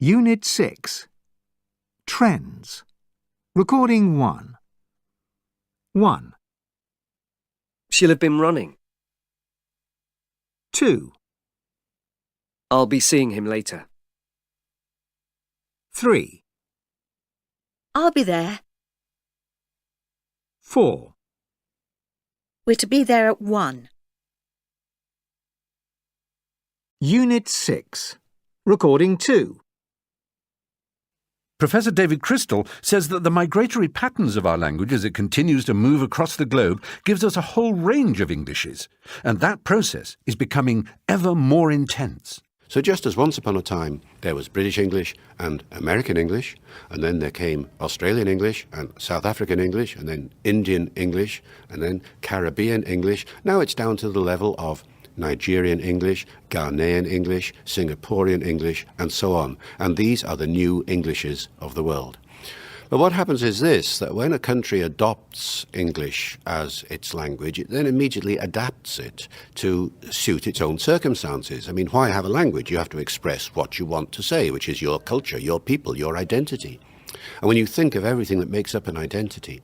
Unit 6. Trends. Recording 1. 1, She'll have been running. 2, I'll be seeing him later. 3, I'll be there. 4, We're to be there at 1. Unit 6. Recording 2. Professor David Crystal says that the migratory patterns of our language as it continues to move across the globe gives us a whole range of Englishes, and that process is becoming ever more intense. So just as once upon a time there was British English and American English, and then there came Australian English and South African English, and then Indian English, and then Caribbean English, now it's down to the level of Nigerian English, Ghanaian English, Singaporean English, and so on. And these are the new Englishes of the world. But what happens is this, that when a country adopts English as its language, it then immediately adapts it to suit its own circumstances. I mean, why have a language? You have to express what you want to say, which is your culture, your people, your identity. And when you think of everything that makes up an identity,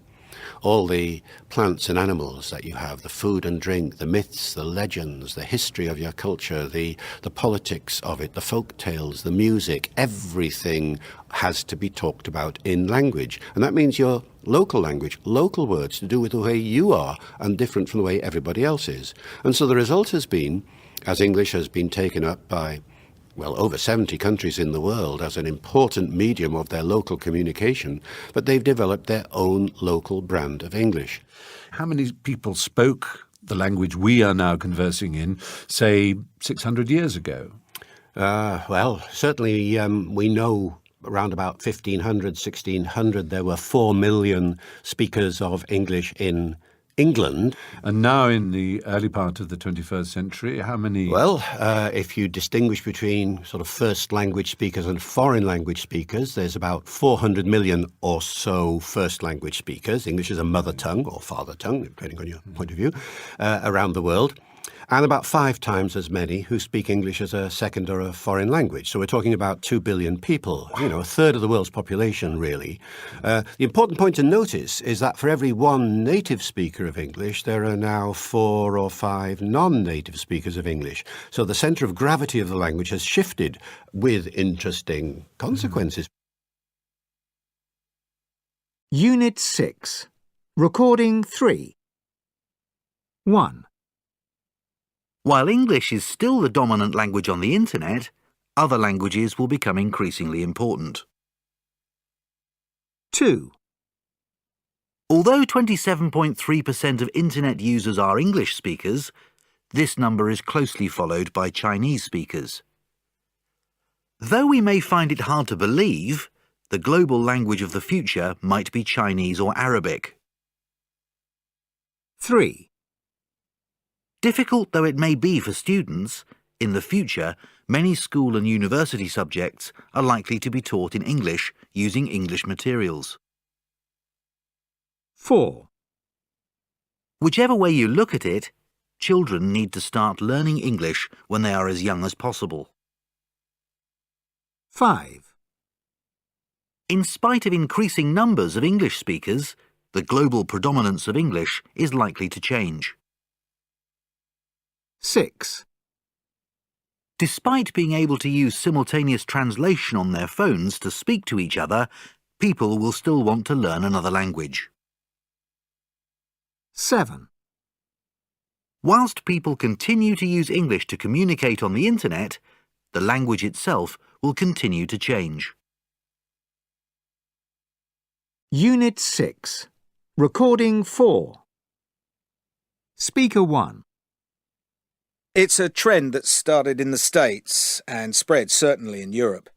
all the plants and animals that you have, the food and drink, the myths, the legends, the history of your culture, the politics of it, the folk tales, the music, everything has to be talked about in language. And that means your local language, local words to do with the way you are and different from the way everybody else is. And so the result has been, as English has been taken up by over 70 countries in the world as an important medium of their local communication, but they've developed their own local brand of English. How many people spoke the language we are now conversing in, say, 600 years ago? Certainly we know around about 1500, 1600, there were 4 million speakers of English in England. And now in the early part of the 21st century, how many? Well, if you distinguish between sort of first language speakers and foreign language speakers, there's about 400 million or so first language speakers. English is a mother tongue or father tongue, depending on your point of view, around the world. And about 5 times as many who speak English as a second or a foreign language. So we're talking about 2 billion people, a third of the world's population, really. The important point to notice is that for every 1 native speaker of English, there are now 4 or 5 non-native speakers of English. So the centre of gravity of the language has shifted with interesting consequences. Unit 6. Recording 3. 1. While English is still the dominant language on the internet, other languages will become increasingly important. 2. Although 27.3% of internet users are English speakers, this number is closely followed by Chinese speakers. Though we may find it hard to believe, the global language of the future might be Chinese or Arabic. 3. Difficult though it may be for students, in the future, many school and university subjects are likely to be taught in English using English materials. 4. Whichever way you look at it, children need to start learning English when they are as young as possible. 5. In spite of increasing numbers of English speakers, the global predominance of English is likely to change. 6. Despite being able to use simultaneous translation on their phones to speak to each other, people will still want to learn another language. 7. Whilst people continue to use English to communicate on the internet, the language itself will continue to change. Unit 6. Recording 4. Speaker 1. It's a trend that started in the States and spread certainly in Europe.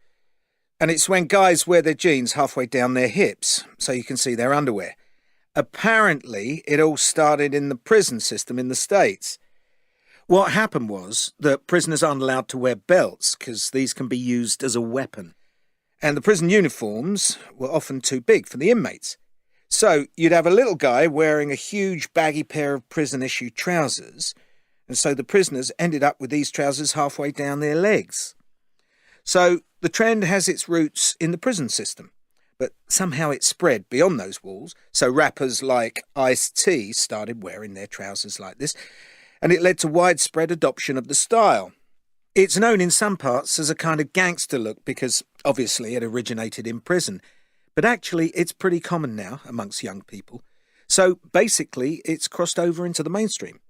And it's when guys wear their jeans halfway down their hips, so you can see their underwear. Apparently, it all started in the prison system in the States. What happened was that prisoners aren't allowed to wear belts because these can be used as a weapon. And the prison uniforms were often too big for the inmates. So you'd have a little guy wearing a huge baggy pair of prison-issue trousers, and so the prisoners ended up with these trousers halfway down their legs. So The trend has its roots in the prison system, but somehow it spread beyond those walls, so rappers like Ice-T started wearing their trousers like this, and it led to widespread adoption of the style. It's known in some parts as a kind of gangster look because, obviously, it originated in prison, but actually it's pretty common now amongst young people. So, basically, it's crossed over into the mainstream.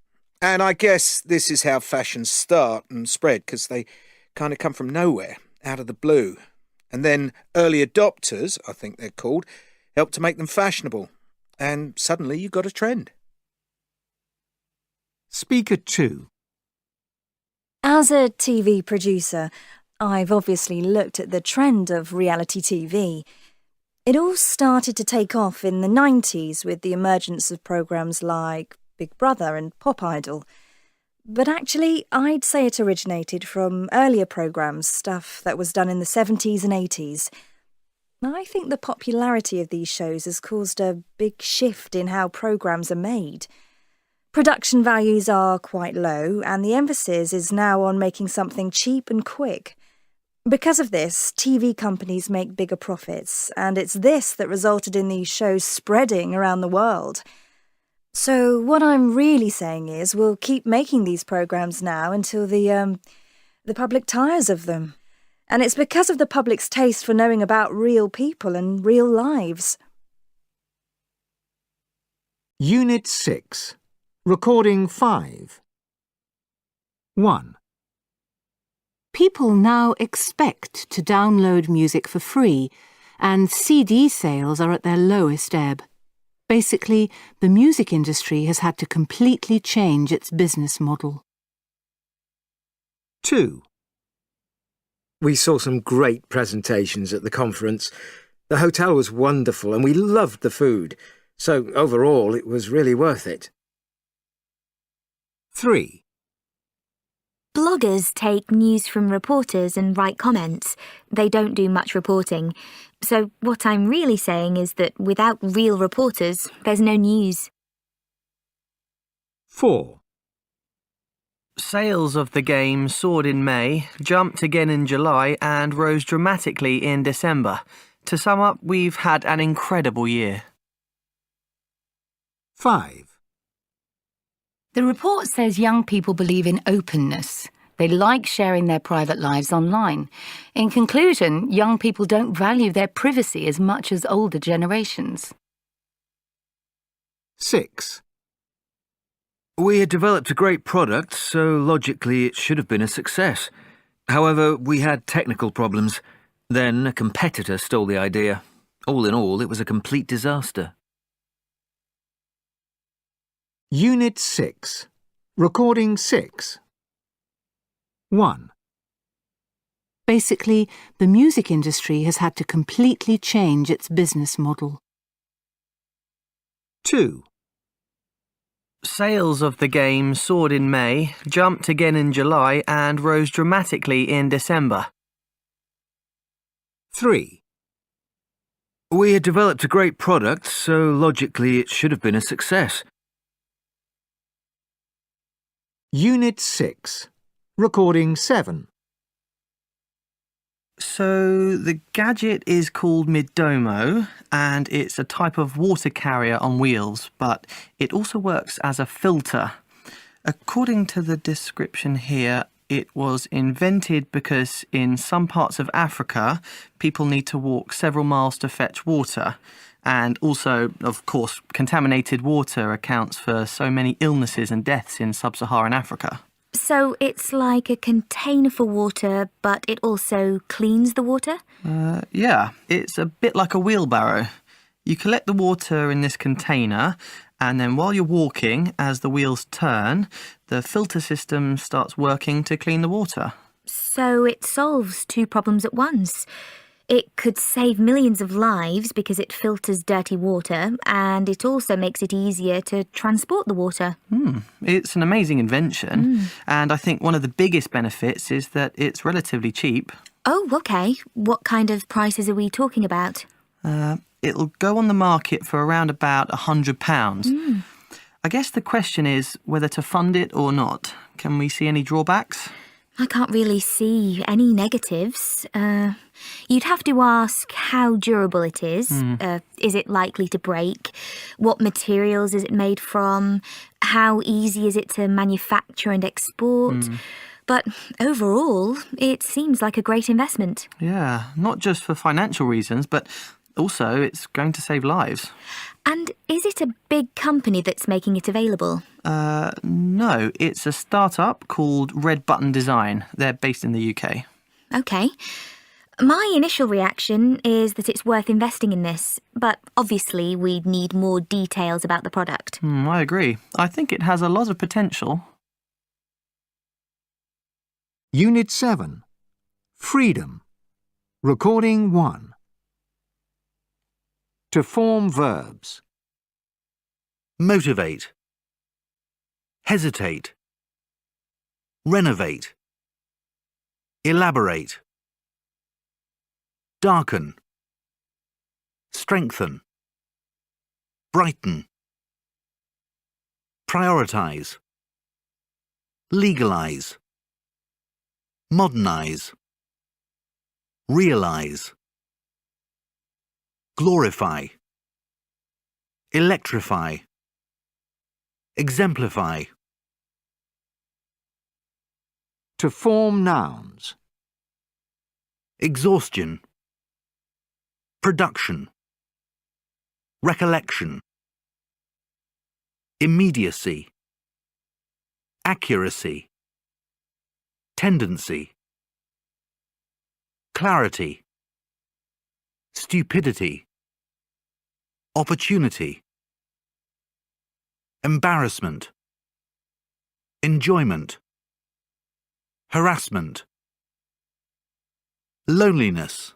And I guess this is how fashions start and spread, because they kind of come from nowhere, out of the blue. And then early adopters, I think they're called, help to make them fashionable. And suddenly you've got a trend. Speaker 2. As a TV producer, I've obviously looked at the trend of reality TV. It all started to take off in the 90s with the emergence of programmes like Big Brother and Pop Idol. But actually, I'd say it originated from earlier programmes, stuff that was done in the 70s and 80s. I think the popularity of these shows has caused a big shift in how programmes are made. Production values are quite low, and the emphasis is now on making something cheap and quick. Because of this, TV companies make bigger profits, and it's this that resulted in these shows spreading around the world. So what I'm really saying is we'll keep making these programmes now until the public tires of them. And it's because of the public's taste for knowing about real people and real lives. Unit 6. Recording 5. 1. People now expect to download music for free, and CD sales are at their lowest ebb. Basically, the music industry has had to completely change its business model. 2. We saw some great presentations at the conference. The hotel was wonderful and we loved the food, so overall it was really worth it. 3. Bloggers take news from reporters and write comments. They don't do much reporting. So what I'm really saying is that without real reporters, there's no news. 4. Sales of the game soared in May, jumped again in July and rose dramatically in December. To sum up, we've had an incredible year. 5. The report says young people believe in openness. They like sharing their private lives online. In conclusion, young people don't value their privacy as much as older generations. 6. We had developed a great product, so logically it should have been a success. However, we had technical problems. Then a competitor stole the idea. All in all, it was a complete disaster. Unit 6. Recording 6. 1. Basically, the music industry has had to completely change its business model. 2. Sales of the game soared in May, jumped again in July and rose dramatically in December. 3. We had developed a great product, so logically it should have been a success. Unit 6. Recording 7. So the gadget is called Midomo, and it's a type of water carrier on wheels, but it also works as a filter. According to the description here, it was invented because in some parts of Africa, people need to walk several miles to fetch water. And also, of course, contaminated water accounts for so many illnesses and deaths in sub-Saharan Africa. So it's like a container for water, but it also cleans the water? Yeah, it's a bit like a wheelbarrow. You collect the water in this container, and then while you're walking, as the wheels turn, the filter system starts working to clean the water. So it solves two problems at once. It could save millions of lives because it filters dirty water, and it also makes it easier to transport the water. It's an amazing invention, and I think one of the biggest benefits is that it's relatively cheap. Oh, OK. What kind of prices are we talking about? It'll go on the market for around about £100. I guess the question is whether to fund it or not. Can we see any drawbacks? I can't really see any negatives. You'd have to ask how durable it is. Is it likely to break? What materials is it made from? How easy is it to manufacture and export? But overall, it seems like a great investment. Yeah, not just for financial reasons, but also it's going to save lives. And is it a big company that's making it available? No, it's a startup called Red Button Design. They're based in the UK. OK. My initial reaction is that it's worth investing in this, but obviously we'd need more details about the product. I agree. I think it has a lot of potential. Unit 7. Freedom. Recording 1. To form verbs. Motivate. Hesitate. Renovate. Elaborate. Darken. Strengthen. Brighten. Prioritize. Legalize. Modernize. Realize. Glorify. Electrify. Exemplify. To form nouns. Exhaustion. Production. Recollection. Immediacy. Accuracy. Tendency. Clarity. Stupidity. Opportunity. Embarrassment. Enjoyment. Harassment. Loneliness.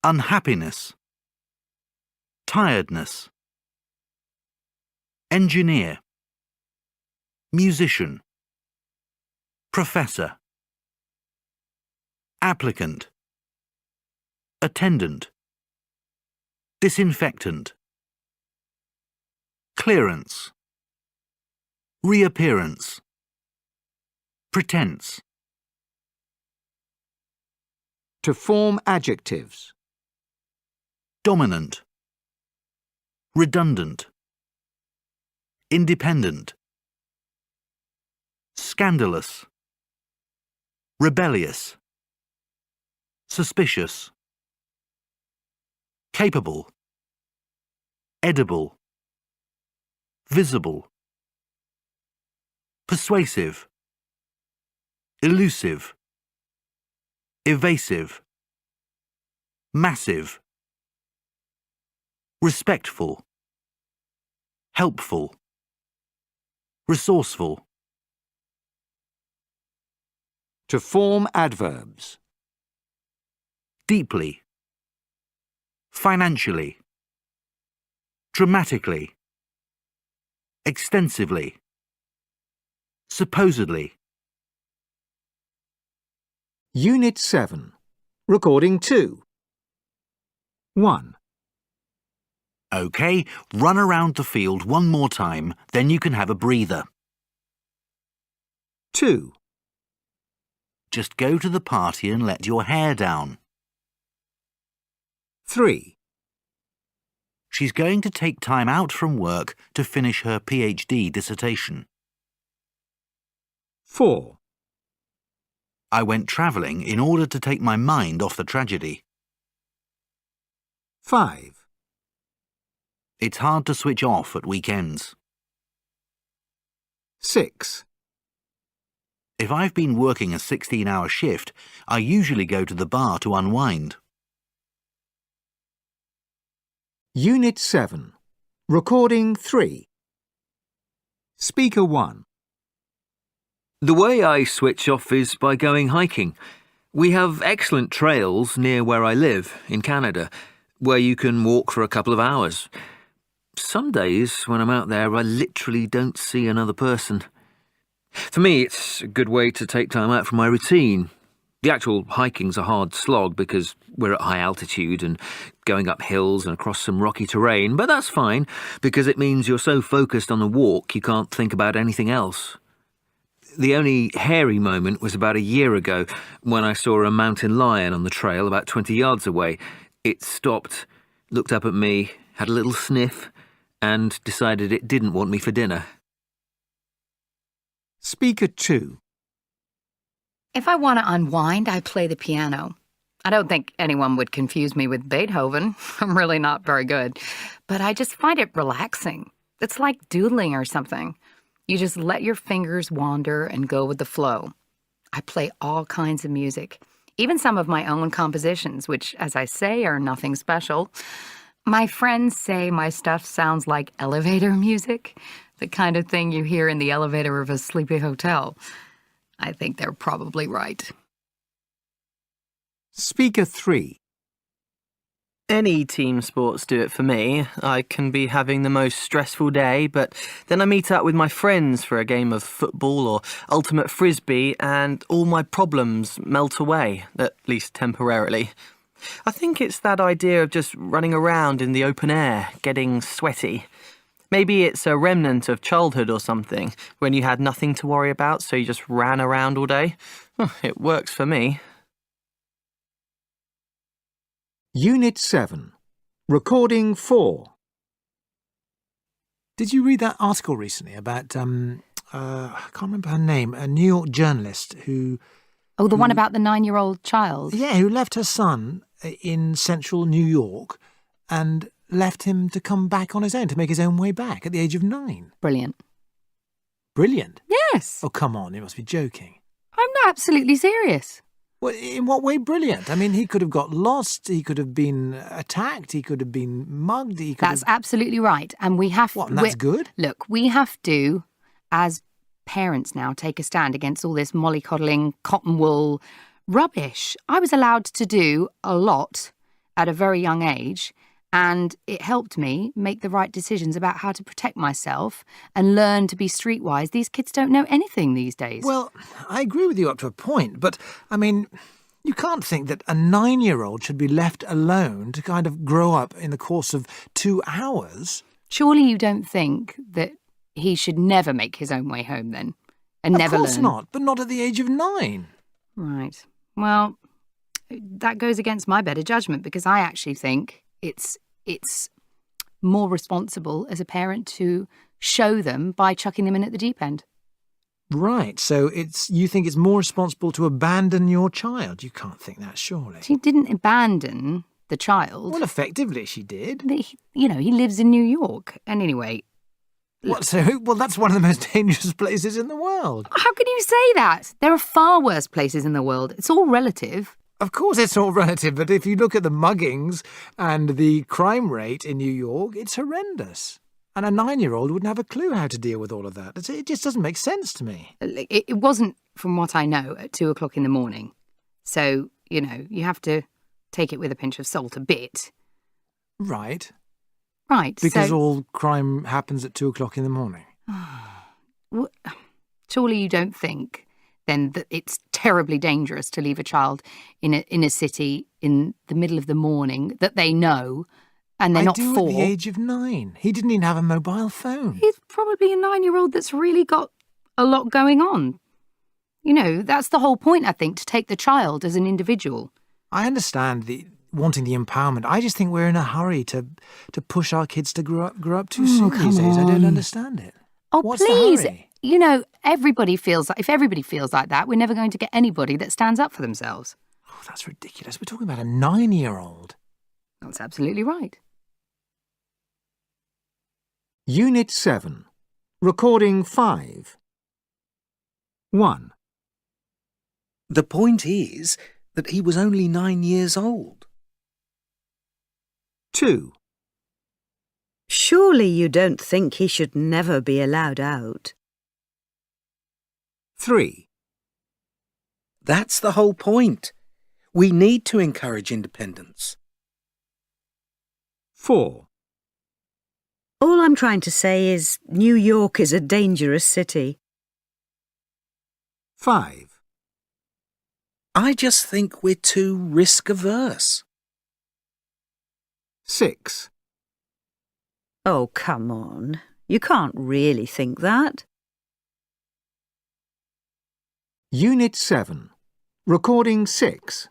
Unhappiness. Tiredness. Engineer. Musician. Professor. Applicant. Attendant. Disinfectant. Clearance. Reappearance. Pretense. To form adjectives. Dominant. Redundant. Independent. Scandalous. Rebellious. Suspicious. Capable. Edible. Visible. Persuasive. Elusive. Evasive. Massive. Respectful. Helpful. Resourceful. To form adverbs. Deeply. Financially. Dramatically. Extensively. Supposedly. Unit 7. Recording 2. 1. OK, run around the field one more time, then you can have a breather. 2. Just go to the party and let your hair down. 3. She's going to take time out from work to finish her PhD dissertation. 4. I went travelling in order to take my mind off the tragedy. 5. It's hard to switch off at weekends. 6. If I've been working a 16-hour shift, I usually go to the bar to unwind. Unit 7. Recording 3. Speaker 1. The way I switch off is by going hiking. We have excellent trails near where I live, in Canada, where you can walk for a couple of hours. Some days, when I'm out there, I literally don't see another person. For me, it's a good way to take time out from my routine. The actual hiking's a hard slog because we're at high altitude and going up hills and across some rocky terrain, but that's fine because it means you're so focused on the walk you can't think about anything else. The only hairy moment was about a year ago when I saw a mountain lion on the trail about 20 yards away. It stopped, looked up at me, had a little sniff, and decided it didn't want me for dinner. Speaker 2. If I want to unwind, I play the piano. I don't think anyone would confuse me with Beethoven. I'm really not very good. But I just find it relaxing. It's like doodling or something. You just let your fingers wander and go with the flow. I play all kinds of music, even some of my own compositions, which, as I say, are nothing special. My friends say my stuff sounds like elevator music, the kind of thing you hear in the elevator of a sleepy hotel. I think they're probably right. Speaker 3. Any team sports do it for me. I can be having the most stressful day, but then I meet up with my friends for a game of football or ultimate frisbee, and all my problems melt away, at least temporarily. I think it's that idea of just running around in the open air, getting sweaty. Maybe it's a remnant of childhood or something, when you had nothing to worry about, so you just ran around all day. It works for me. Unit 7. Recording 4. Did you read that article recently about, I can't remember her name, a New York journalist who... Oh, the one about the 9-year-old child? Yeah, who left her son in central New York and left him to come back on his own, to make his own way back at the age of 9. Brilliant. Brilliant? Yes. Oh, come on, you must be joking. I'm absolutely serious. Well, in what way brilliant? I mean, he could have got lost, he could have been attacked, he could have been mugged, he could That's absolutely right. And we have... What, and that's good? Look, we have to, as parents now, take a stand against all this mollycoddling, cotton wool rubbish. I was allowed to do a lot at a very young age, and it helped me make the right decisions about how to protect myself and learn to be streetwise. These kids don't know anything these days. Well, I agree with you up to a point, but, I mean, you can't think that a 9-year-old should be left alone to kind of grow up in the course of 2 hours. Surely you don't think that he should never make his own way home then? And never learn? Of course not, but not at the age of 9. Right. Well, that goes against my better judgment, because I actually think it's more responsible as a parent to show them by chucking them in at the deep end. Right, so you think it's more responsible to abandon your child? You can't think that, surely. She didn't abandon the child. Well, effectively she did. He lives in New York. And anyway... What, well, that's one of the most dangerous places in the world. How can you say that? There are far worse places in the world. It's all relative. Of course it's all relative, but if you look at the muggings and the crime rate in New York, it's horrendous. And a 9-year-old wouldn't have a clue how to deal with all of that. It just doesn't make sense to me. It wasn't, from what I know, at 2 o'clock in the morning. So, you have to take it with a pinch of salt a bit. Right. Right. Because all crime happens at 2 o'clock in the morning. Surely you don't think then that it's terribly dangerous to leave a child in a city in the middle of the morning that they know, and they're not 4. At the age of 9. He didn't even have a mobile phone. He's probably a 9-year-old that's really got a lot going on. That's the whole point, I think, to take the child as an individual. I understand wanting the empowerment. I just think we're in a hurry to push our kids to grow up too soon these days. I don't understand it. Oh, What's please. The hurry? If everybody feels like that, we're never going to get anybody that stands up for themselves. Oh, that's ridiculous. We're talking about a 9-year-old. That's absolutely right. Unit 7. Recording 5. 1. The point is that he was only 9 years old. 2. Surely you don't think he should never be allowed out? 3. That's the whole point. We need to encourage independence. 4. All I'm trying to say is New York is a dangerous city. 5. I just think we're too risk-averse. 6. Oh, come on. You can't really think that. Unit 7. Recording 6.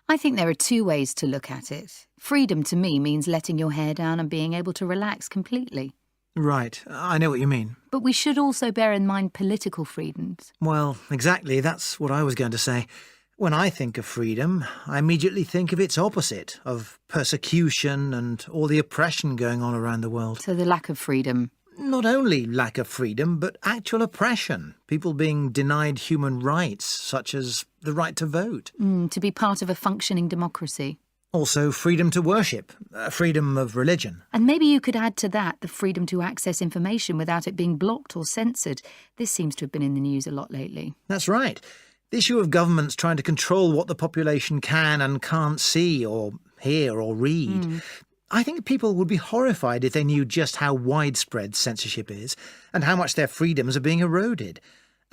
I think there are two ways to look at it. Freedom to me means letting your hair down and being able to relax completely. Right, I know what you mean. But we should also bear in mind political freedoms. Well, exactly, that's what I was going to say. When I think of freedom, I immediately think of its opposite, of persecution and all the oppression going on around the world. So the lack of freedom. Not only lack of freedom, but actual oppression. People being denied human rights, such as the right to vote. To be part of a functioning democracy. Also freedom to worship, freedom of religion. And maybe you could add to that the freedom to access information without it being blocked or censored. This seems to have been in the news a lot lately. That's right. The issue of governments trying to control what the population can and can't see or hear or read. I think people would be horrified if they knew just how widespread censorship is and how much their freedoms are being eroded.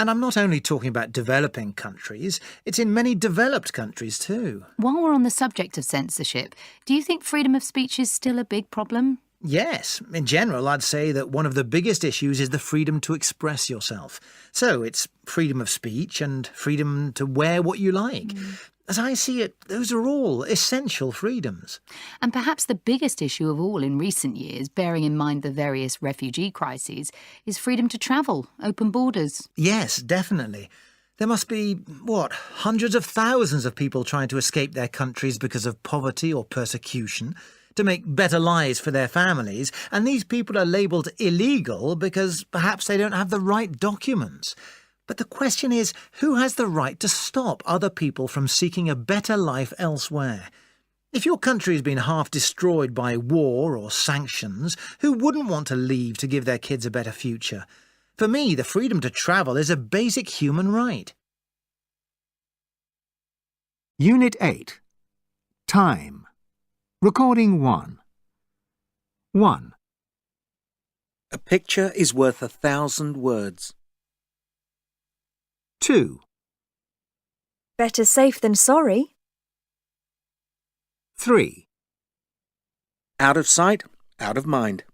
And I'm not only talking about developing countries, it's in many developed countries too. While we're on the subject of censorship, do you think freedom of speech is still a big problem? Yes, in general, I'd say that one of the biggest issues is the freedom to express yourself. So it's freedom of speech and freedom to wear what you like. As I see it, those are all essential freedoms. And perhaps the biggest issue of all in recent years, bearing in mind the various refugee crises, is freedom to travel, open borders. Yes, definitely. There must be, hundreds of thousands of people trying to escape their countries because of poverty or persecution, to make better lives for their families, and these people are labelled illegal because perhaps they don't have the right documents. But the question is, who has the right to stop other people from seeking a better life elsewhere? If your country has been half destroyed by war or sanctions, who wouldn't want to leave to give their kids a better future? For me, the freedom to travel is a basic human right. Unit 8. Time. Recording 1. 1. A picture is worth 1,000 words. 2. Better safe than sorry. 3. Out of sight, out of mind.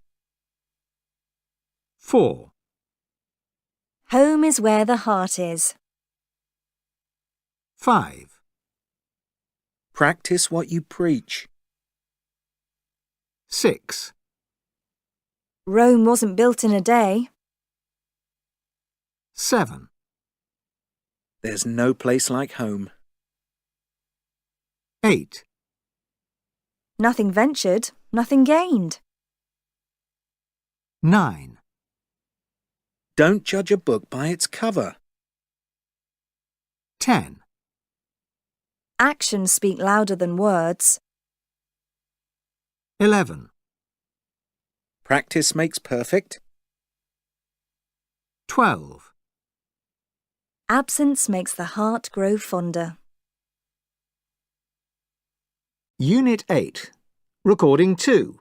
4. Home is where the heart is. 5. Practice what you preach. 6. Rome wasn't built in a day. 7. There's no place like home. 8. Nothing ventured, nothing gained. 9. Don't judge a book by its cover. 10. Actions speak louder than words. 11. Practice makes perfect. 12. Absence makes the heart grow fonder. Unit 8. Recording 2.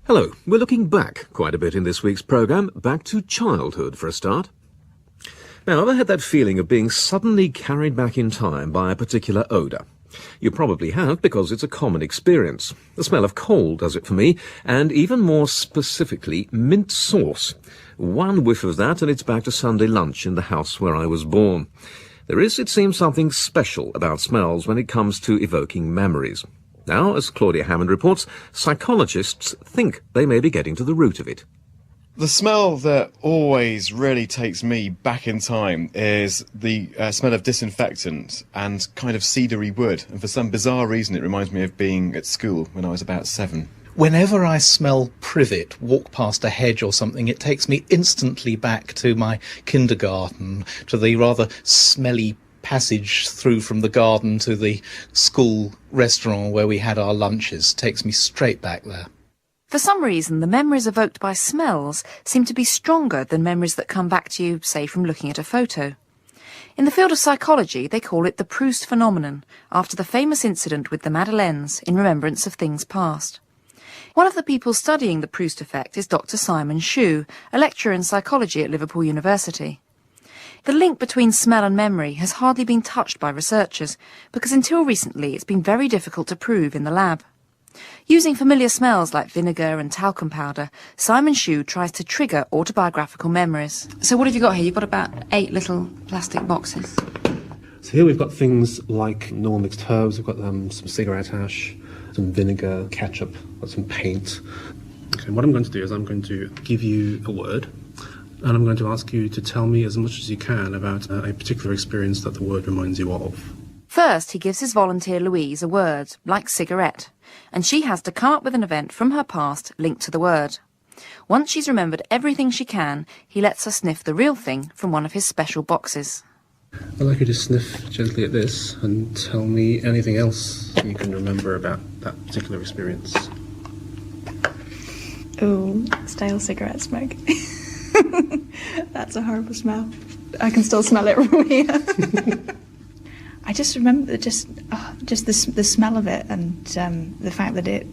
Hello, we're looking back quite a bit in this week's programme, back to childhood for a start. Now, ever had that feeling of being suddenly carried back in time by a particular odour? You probably have, because it's a common experience. The smell of coal does it for me, and even more specifically, mint sauce. One whiff of that and it's back to Sunday lunch in the house where I was born. There is, it seems, something special about smells when it comes to evoking memories. Now, as Claudia Hammond reports, psychologists think they may be getting to the root of it. The smell that always really takes me back in time is the smell of disinfectant and kind of cedary wood. And for some bizarre reason, it reminds me of being at school when I was about 7. Whenever I smell privet, walk past a hedge or something, it takes me instantly back to my kindergarten, to the rather smelly passage through from the garden to the school restaurant where we had our lunches. It takes me straight back there. For some reason, the memories evoked by smells seem to be stronger than memories that come back to you, say, from looking at a photo. In the field of psychology, they call it the Proust phenomenon, after the famous incident with the Madeleines in remembrance of things past. One of the people studying the Proust effect is Dr. Simon Shue, a lecturer in psychology at Liverpool University. The link between smell and memory has hardly been touched by researchers, because until recently it's been very difficult to prove in the lab. Using familiar smells like vinegar and talcum powder, Simon Shue tries to trigger autobiographical memories. So what have you got here? You've got about 8 little plastic boxes. So here we've got things like normal mixed herbs, we've got some cigarette ash, some vinegar, ketchup, got some paint. Okay, what I'm going to do is I'm going to give you a word, and I'm going to ask you to tell me as much as you can about a particular experience that the word reminds you of. First, he gives his volunteer Louise a word, like cigarette, and she has to come up with an event from her past linked to the word. Once she's remembered everything she can, he lets her sniff the real thing from one of his special boxes. I'd like you to sniff gently at this and tell me anything else you can remember about that particular experience. Ooh, stale cigarette smoke. That's a horrible smell. I can still smell it from here. I just remember just the smell of it, and the fact that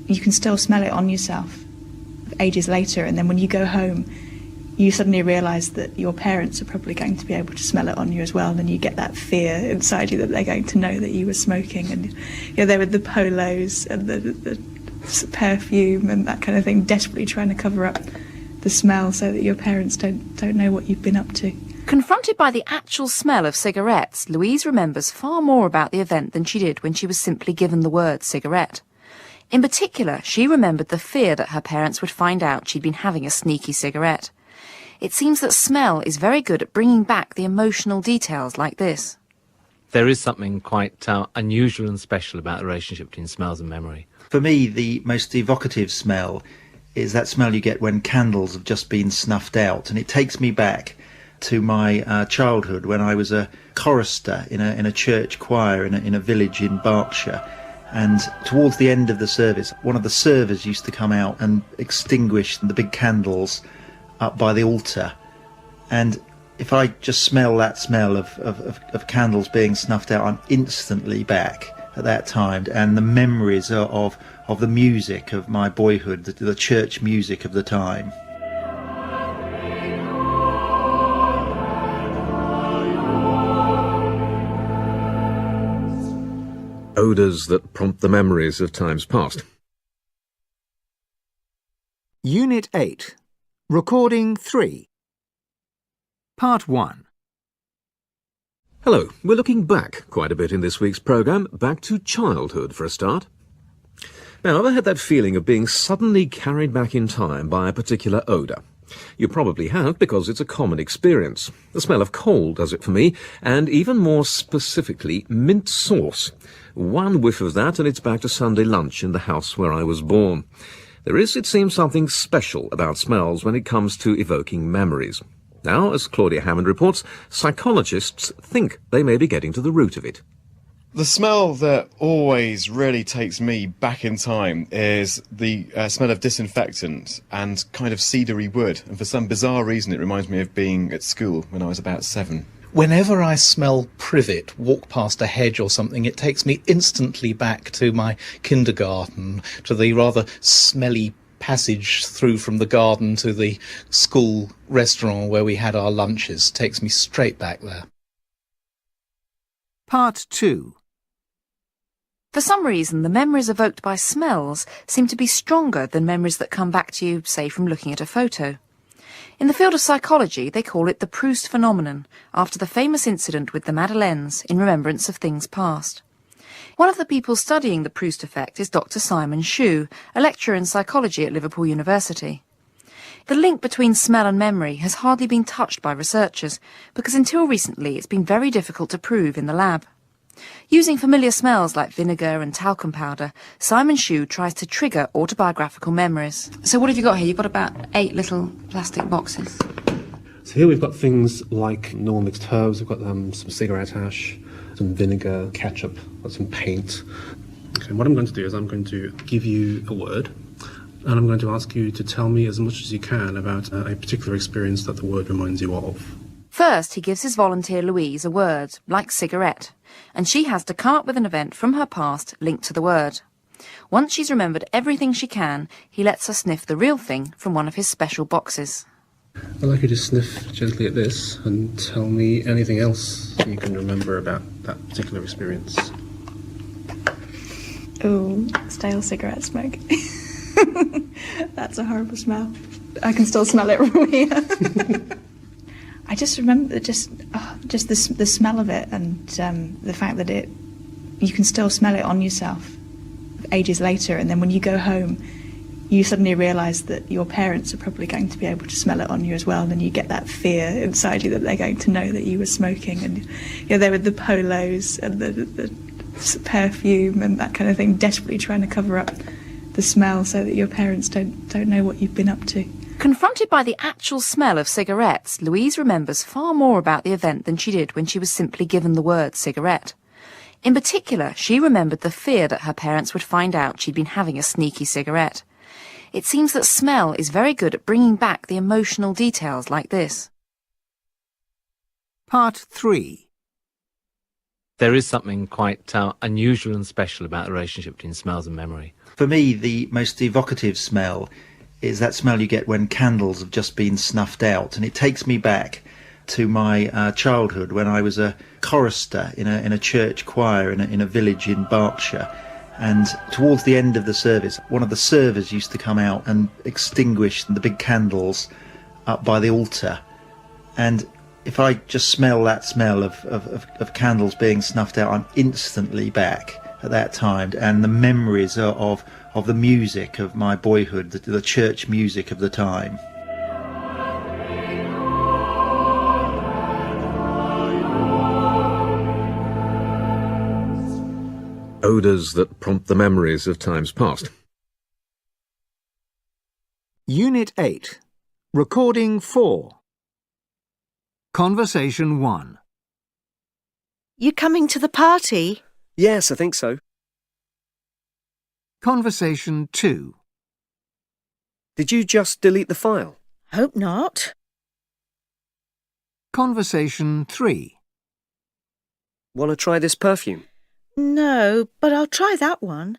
you can still smell it on yourself ages later, and then when you go home you suddenly realise that your parents are probably going to be able to smell it on you as well, and you get that fear inside you that they're going to know that you were smoking, and you're there with the polos and the perfume and that kind of thing, desperately trying to cover up the smell so that your parents don't know what you've been up to. Confronted by the actual smell of cigarettes, Louise remembers far more about the event than she did when she was simply given the word cigarette. In particular, she remembered the fear that her parents would find out she'd been having a sneaky cigarette. It seems that smell is very good at bringing back the emotional details like this. There is something quite unusual and special about the relationship between smells and memory. For me, the most evocative smell is that smell you get when candles have just been snuffed out, and it takes me back to my childhood when I was a chorister in a church choir in a village in Berkshire. And towards the end of the service, one of the servers used to come out and extinguish the big candles up by the altar. And if I just smell that smell of candles being snuffed out, I'm instantly back at that time, and the memories of the music of my boyhood, the church music of the time. Odours that prompt the memories of times past. Unit 8. Recording 3. Part 1. Hello, we're looking back quite a bit in this week's programme, back to childhood for a start. Now, ever had that feeling of being suddenly carried back in time by a particular odour? You probably have, because it's a common experience. The smell of coal does it for me, and even more specifically, mint sauce. One whiff of that and it's back to Sunday lunch in the house where I was born. There is, it seems, something special about smells when it comes to evoking memories. Now, as Claudia Hammond reports, psychologists think they may be getting to the root of it. The smell that always really takes me back in time is the smell of disinfectant and kind of cedary wood. And for some bizarre reason, it reminds me of being at school when I was about 7. Whenever I smell privet, walk past a hedge or something, it takes me instantly back to my kindergarten, to the rather smelly passage through from the garden to the school restaurant where we had our lunches. It takes me straight back there. Part 2. For some reason, the memories evoked by smells seem to be stronger than memories that come back to you, say, from looking at a photo. In the field of psychology, they call it the Proust phenomenon, after the famous incident with the Madeleines in remembrance of things past. One of the people studying the Proust effect is Dr. Simon Shue, a lecturer in psychology at Liverpool University. The link between smell and memory has hardly been touched by researchers, because until recently it's been very difficult to prove in the lab. Using familiar smells like vinegar and talcum powder, Simon Shue tries to trigger autobiographical memories. So what have you got here? You've got about 8 little plastic boxes. So here we've got things like normal mixed herbs, we've got some cigarette ash, some vinegar, ketchup, got some paint. Okay, what I'm going to do is I'm going to give you a word, and I'm going to ask you to tell me as much as you can about a particular experience that the word reminds you of. First, he gives his volunteer Louise a word, like cigarette, and she has to come up with an event from her past linked to the word. Once she's remembered everything she can, he lets her sniff the real thing from one of his special boxes. I'd like you to sniff gently at this and tell me anything else you can remember about that particular experience. Oh, stale cigarette smoke. That's a horrible smell. I can still smell it from here. I just remember just the smell of it, and the fact that you can still smell it on yourself ages later, and then when you go home, you suddenly realise that your parents are probably going to be able to smell it on you as well, and you get that fear inside you that they're going to know that you were smoking, and you're there with the polos and the perfume and that kind of thing, desperately trying to cover up the smell so that your parents don't know what you've been up to. Confronted by the actual smell of cigarettes, Louise remembers far more about the event than she did when she was simply given the word cigarette. In particular, she remembered the fear that her parents would find out she'd been having a sneaky cigarette. It seems that smell is very good at bringing back the emotional details like this. Part 3. There is something quite unusual and special about the relationship between smells and memory. For me, the most evocative smell is that smell you get when candles have just been snuffed out, and it takes me back to my childhood when I was a chorister in a church choir in a village in Berkshire. And towards the end of the service, one of the servers used to come out and extinguish the big candles up by the altar. And if I just smell that smell of candles being snuffed out, I'm instantly back at that time. And the memories of the music of my boyhood, the church music of the time. Odours that prompt the memories of times past. Unit 8. Recording 4. Conversation 1. You coming to the party? Yes, I think so. Conversation 2. Did you just delete the file? Hope not. Conversation 3. Want to try this perfume? No, but I'll try that one.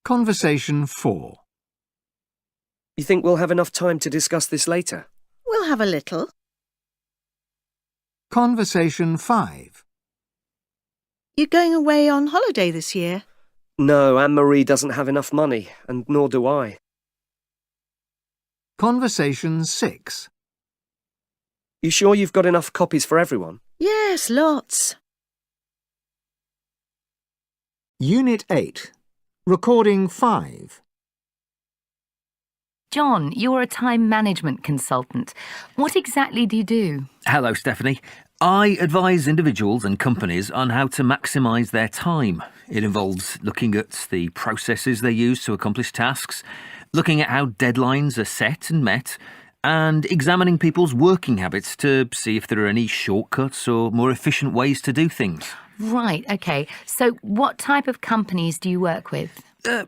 Conversation 4. You think we'll have enough time to discuss this later? We'll have a little. Conversation 5. You going away on holiday this year? No, Anne-Marie doesn't have enough money, and nor do I. Conversation 6. You sure you've got enough copies for everyone? Yes, lots. Unit 8. Recording 5. John, you're a time management consultant. What exactly do you do? Hello, Stephanie. I advise individuals and companies on how to maximise their time. It involves looking at the processes they use to accomplish tasks, looking at how deadlines are set and met, and examining people's working habits to see if there are any shortcuts or more efficient ways to do things. Right, OK. So what type of companies do you work with?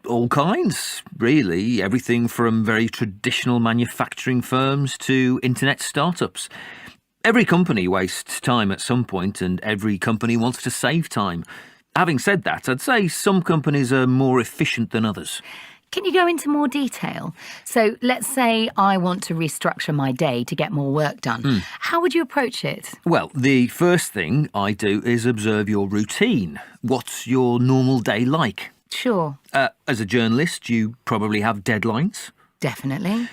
All kinds, really. Everything from very traditional manufacturing firms to internet startups. Every company wastes time at some point, and every company wants to save time. Having said that, I'd say some companies are more efficient than others. Can you go into more detail? So let's say I want to restructure my day to get more work done. How would you approach it? Well, the first thing I do is observe your routine. What's your normal day like? Sure. As a journalist, you probably have deadlines. Definitely.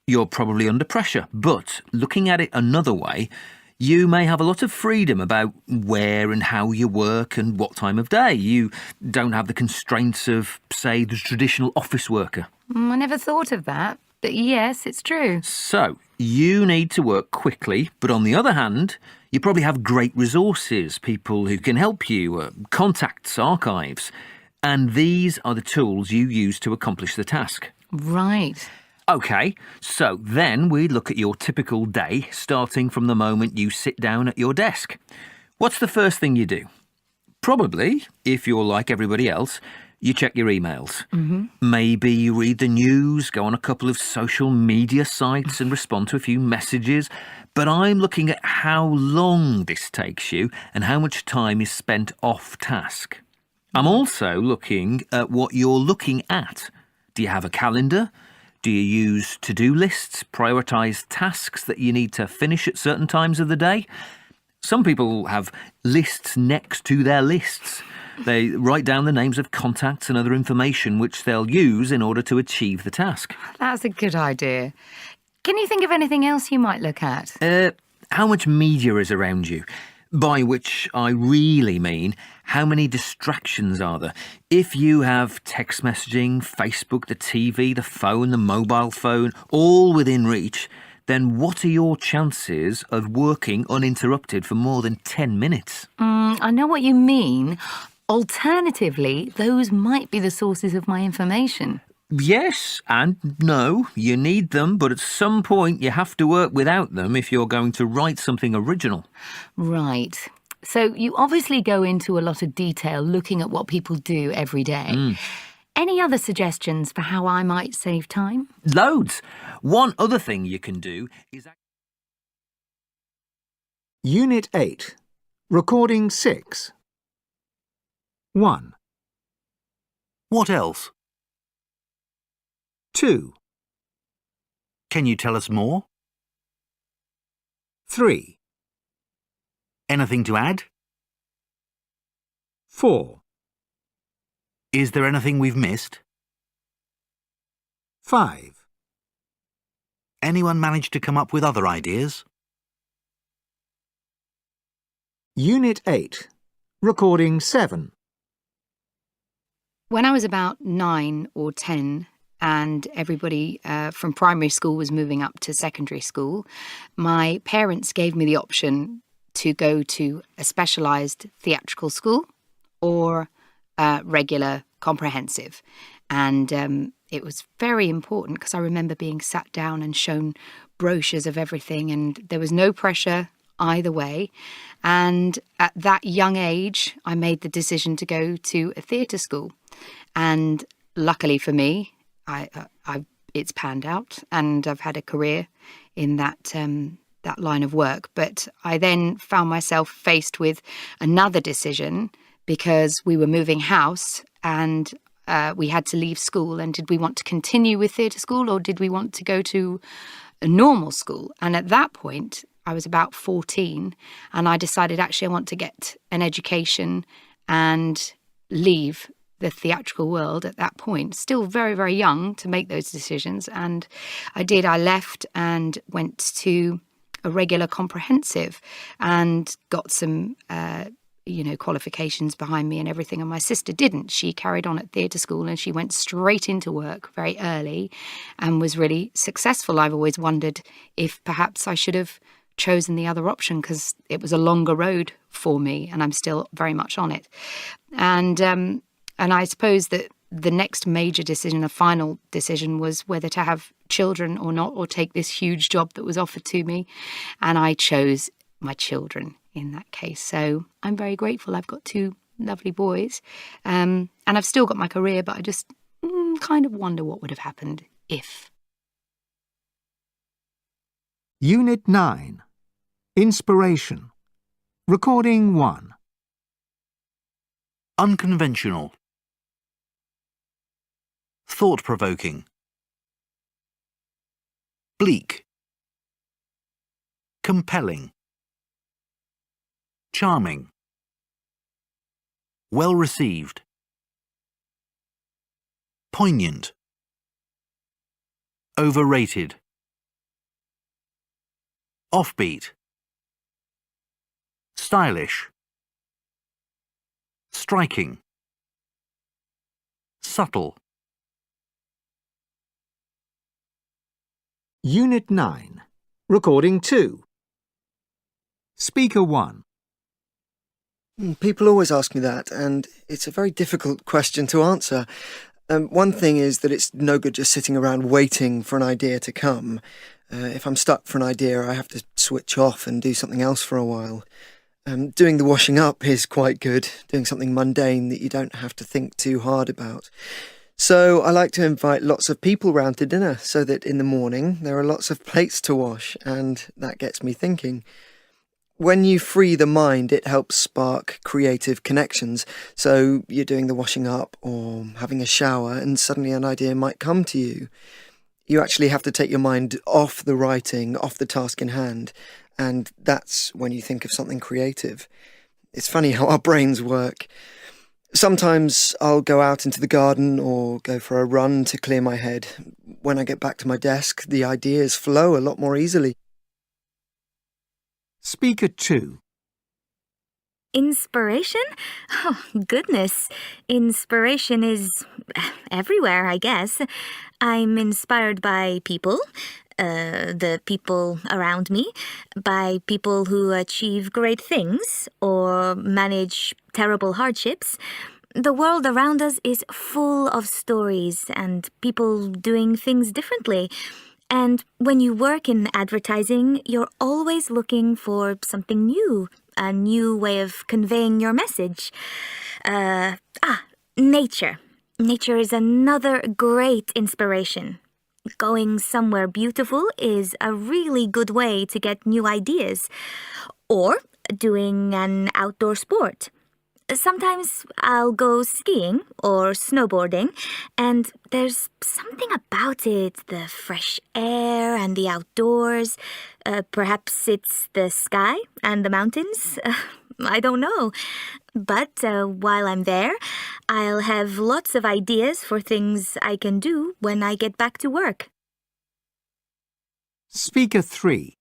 You're probably under pressure, but looking at it another way, you may have a lot of freedom about where and how you work and what time of day. You don't have the constraints of, say, the traditional office worker. I never thought of that, but yes, it's true. So, you need to work quickly, but on the other hand, you probably have great resources, people who can help you, contacts, archives, and these are the tools you use to accomplish the task. Right. OK, so then we look at your typical day, starting from the moment you sit down at your desk. What's the first thing you do? Probably, if you're like everybody else, you check your emails. Maybe you read the news, go on a couple of social media sites and respond to a few messages. But I'm looking at how long this takes you and how much time is spent off task. I'm also looking at what you're looking at. Do you have a calendar? Do you use to-do lists, prioritise tasks that you need to finish at certain times of the day? Some people have lists next to their lists. They write down the names of contacts and other information which they'll use in order to achieve the task. That's a good idea. Can you think of anything else you might look at? How much media is around you? By which I really mean, how many distractions are there? If you have text messaging, Facebook, the TV, the phone, the mobile phone, all within reach, then what are your chances of working uninterrupted for more than 10 minutes? I know what you mean. Alternatively, those might be the sources of my information. Yes and no. You need them, but at some point you have to work without them if you're going to write something original. Right. So you obviously go into a lot of detail looking at what people do every day. Any other suggestions for how I might save time? Loads. One other thing you can do is... Unit 8. Recording 6. 1, What else? 2, Can you tell us more? 3, Anything to add? 4, Is there anything we've missed? 5, Anyone managed to come up with other ideas? Unit 8. Recording 7. When I was about 9 or 10 and everybody from primary school was moving up to secondary school, my parents gave me the option to go to a specialised theatrical school or regular comprehensive. And it was very important because I remember being sat down and shown brochures of everything, and there was no pressure either way. And at that young age, I made the decision to go to a theatre school. And luckily for me, it's panned out, and I've had a career in that line of work. But I then found myself faced with another decision because we were moving house and we had to leave school. And did we want to continue with theatre school or did we want to go to a normal school? And at that point, I was about 14, and I decided actually I want to get an education and leave the theatrical world at that point. Still very, very young to make those decisions. And I did. I left and went to a regular comprehensive and got some, qualifications behind me and everything. And my sister didn't. She carried on at theatre school and she went straight into work very early and was really successful. I've always wondered if perhaps I should have chosen the other option because it was a longer road for me and I'm still very much on it. And I suppose that the next major decision, a final decision, was whether to have children or not, or take this huge job that was offered to me. And I chose my children in that case. So I'm very grateful. I've got 2 lovely boys. And I've still got my career, but I just kind of wonder what would have happened if. Unit 9. Inspiration. Recording 1. Unconventional. Thought-provoking. Bleak. Compelling. Charming. Well-received. Poignant. Overrated. Offbeat. Stylish. Striking. Subtle. Unit 9. Recording 2. Speaker 1. People always ask me that, and it's a very difficult question to answer. One thing is that it's no good just sitting around waiting for an idea to come. If I'm stuck for an idea, I have to switch off and do something else for a while. Doing the washing up is quite good, doing something mundane that you don't have to think too hard about. So I like to invite lots of people round to dinner so that in the morning there are lots of plates to wash, and that gets me thinking. When you free the mind, it helps spark creative connections. So you're doing the washing up or having a shower and suddenly an idea might come to you. You actually have to take your mind off the writing, off the task in hand, and that's when you think of something creative. It's funny how our brains work. Sometimes I'll go out into the garden or go for a run to clear my head. When I get back to my desk, the ideas flow a lot more easily. Speaker 2. Inspiration? Oh, goodness. Inspiration is everywhere, I guess. I'm inspired by people, the people around me, by people who achieve great things or manage terrible hardships. The world around us is full of stories and people doing things differently. And when you work in advertising, you're always looking for something new, a new way of conveying your message. Nature. Nature is another great inspiration. Going somewhere beautiful is a really good way to get new ideas. Or doing an outdoor sport. Sometimes I'll go skiing or snowboarding, and there's something about it, the fresh air and the outdoors. Perhaps it's the sky and the mountains. I don't know. But while I'm there, I'll have lots of ideas for things I can do when I get back to work. Speaker 3.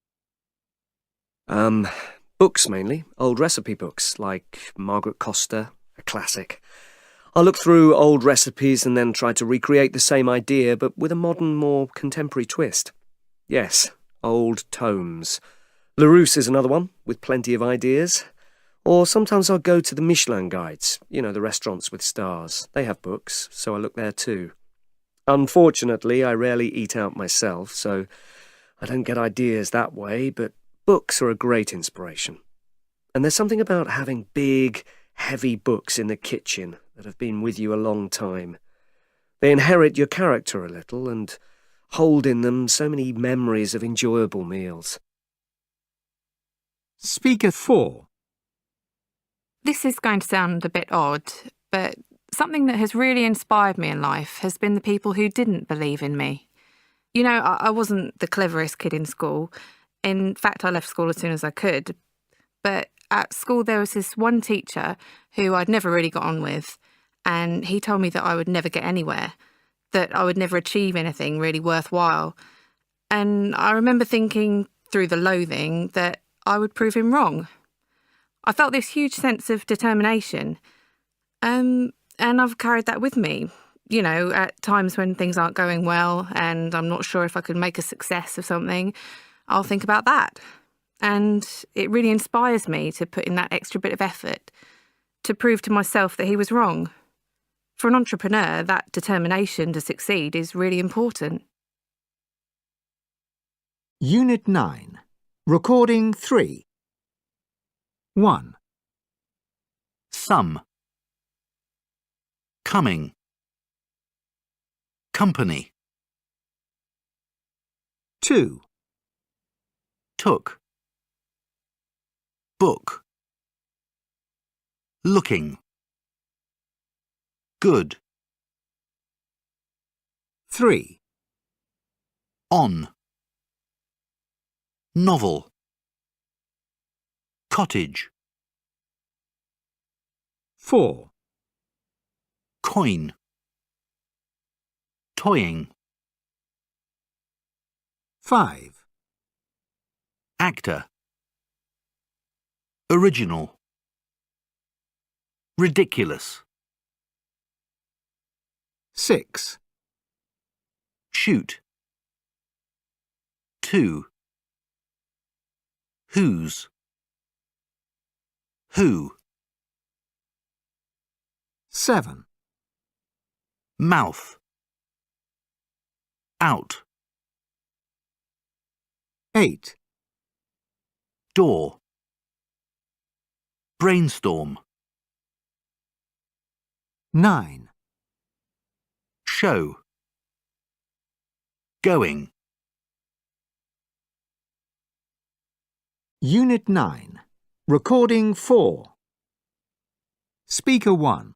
Books mainly, old recipe books, like Margaret Coster, a classic. I look through old recipes and then try to recreate the same idea, but with a modern, more contemporary twist. Yes, old tomes. Larousse is another one, with plenty of ideas. Or sometimes I'll go to the Michelin guides, you know, the restaurants with stars. They have books, so I look there too. Unfortunately, I rarely eat out myself, so I don't get ideas that way, but books are a great inspiration. And there's something about having big, heavy books in the kitchen that have been with you a long time. They inherit your character a little and hold in them so many memories of enjoyable meals. Speaker 4. This is going to sound a bit odd, but something that has really inspired me in life has been the people who didn't believe in me. You know, I wasn't the cleverest kid in school. In fact, I left school as soon as I could. But at school there was this one teacher who I'd never really got on with, and he told me that I would never get anywhere, that I would never achieve anything really worthwhile. And I remember thinking, through the loathing, that I would prove him wrong. I felt this huge sense of determination, and I've carried that with me. You know, at times when things aren't going well and I'm not sure if I could make a success of something, I'll think about that. And it really inspires me to put in that extra bit of effort to prove to myself that he was wrong. For an entrepreneur, that determination to succeed is really important. Unit 9. Recording 3. 1. Some. Coming. Company. 2. Took. Book. Looking. Good. 3. On. Novel. Cottage. 4. Coin. Toying. 5. Actor. Original. Ridiculous. 6. Shoot. 2. Whose. Who. 7. Mouth. Out. 8. Door. Brainstorm. 9. Show. Going. Unit 9. Recording 4. Speaker 1.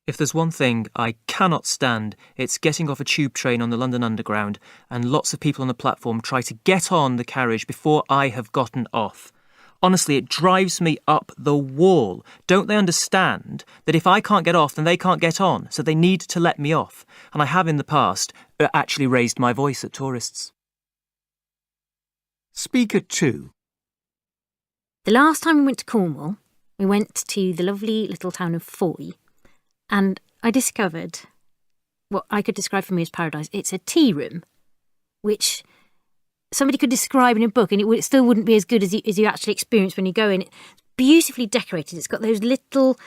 If there's one thing I cannot stand, it's getting off a tube train on the London Underground and lots of people on the platform try to get on the carriage before I have gotten off. Honestly, it drives me up the wall. Don't they understand that if I can't get off, then they can't get on, so they need to let me off? And I have in the past actually raised my voice at tourists. Speaker 2. The last time we went to Cornwall, we went to the lovely little town of Foy, and I discovered what I could describe for me as paradise. It's a tea room, which somebody could describe in a book, and it still wouldn't be as good as you actually experience when you go in. It's beautifully decorated. It's got those little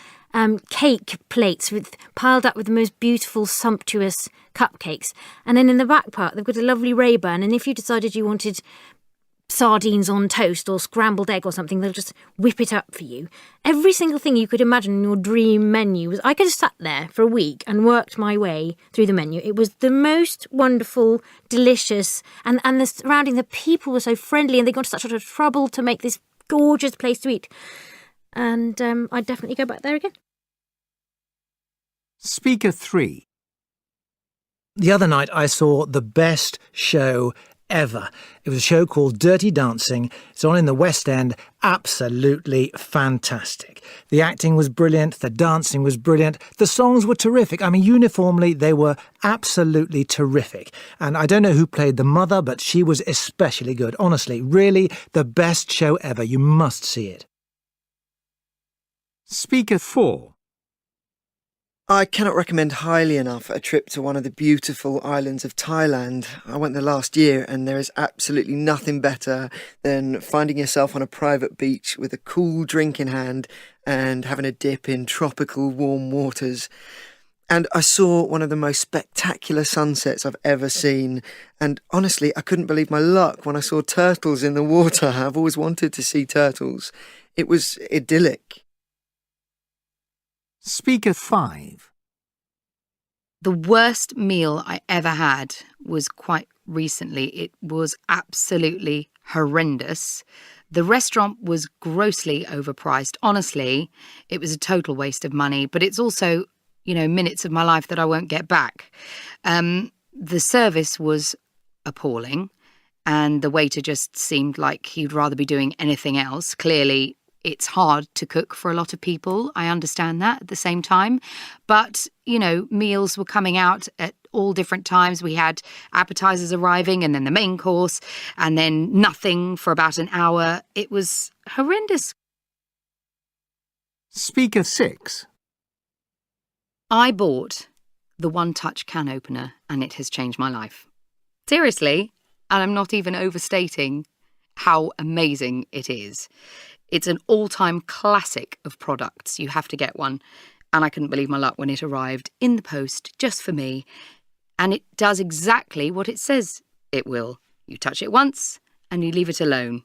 cake plates piled up with the most beautiful, sumptuous cupcakes. And then in the back part, they've got a lovely Rayburn, and if you decided you wanted sardines on toast or scrambled egg or something, they'll just whip it up for you. Every single thing you could imagine in your dream menu I could have sat there for a week and worked my way through the menu. It was the most wonderful, delicious, and the surrounding, the people were so friendly, and they got to such a lot of trouble to make this gorgeous place to eat. And I'd definitely go back there again. Speaker 3. The other night I saw the best show ever. It was a show called Dirty Dancing. It's on in the West End. Absolutely fantastic. The acting was brilliant. The dancing was brilliant. The songs were terrific. I mean, uniformly, they were absolutely terrific. And I don't know who played the mother, but she was especially good. Honestly, really the best show ever. You must see it. Speaker 4. I cannot recommend highly enough a trip to one of the beautiful islands of Thailand. I went there last year, and there is absolutely nothing better than finding yourself on a private beach with a cool drink in hand and having a dip in tropical warm waters. And I saw one of the most spectacular sunsets I've ever seen. And honestly, I couldn't believe my luck when I saw turtles in the water. I've always wanted to see turtles. It was idyllic. Speaker 5. The worst meal I ever had was quite recently. It was absolutely horrendous. The restaurant was grossly overpriced. Honestly, it was a total waste of money, but it's also, minutes of my life that I won't get back. The service was appalling, and the waiter just seemed like he'd rather be doing anything else. Clearly, it's hard to cook for a lot of people. I understand that at the same time. But, meals were coming out at all different times. We had appetizers arriving and then the main course and then nothing for about an hour. It was horrendous. Speaker 6. I bought the one-touch can opener and it has changed my life. Seriously, and I'm not even overstating how amazing it is. It's an all-time classic of products. You have to get one. And I couldn't believe my luck when it arrived in the post just for me. And it does exactly what it says it will. You touch it once and you leave it alone.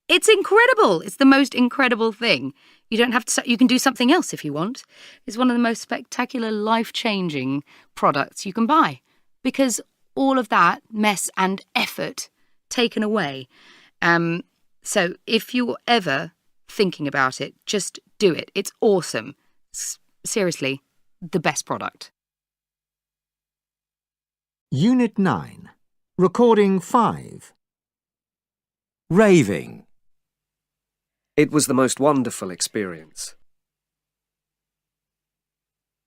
It's incredible. It's the most incredible thing. You don't have to. You can do something else if you want. It's one of the most spectacular, life-changing products you can buy because all of that mess and effort taken away. So if you're ever thinking about it, just do it. It's awesome. Seriously, the best product. Unit 9. Recording 5. Raving. It was the most wonderful experience.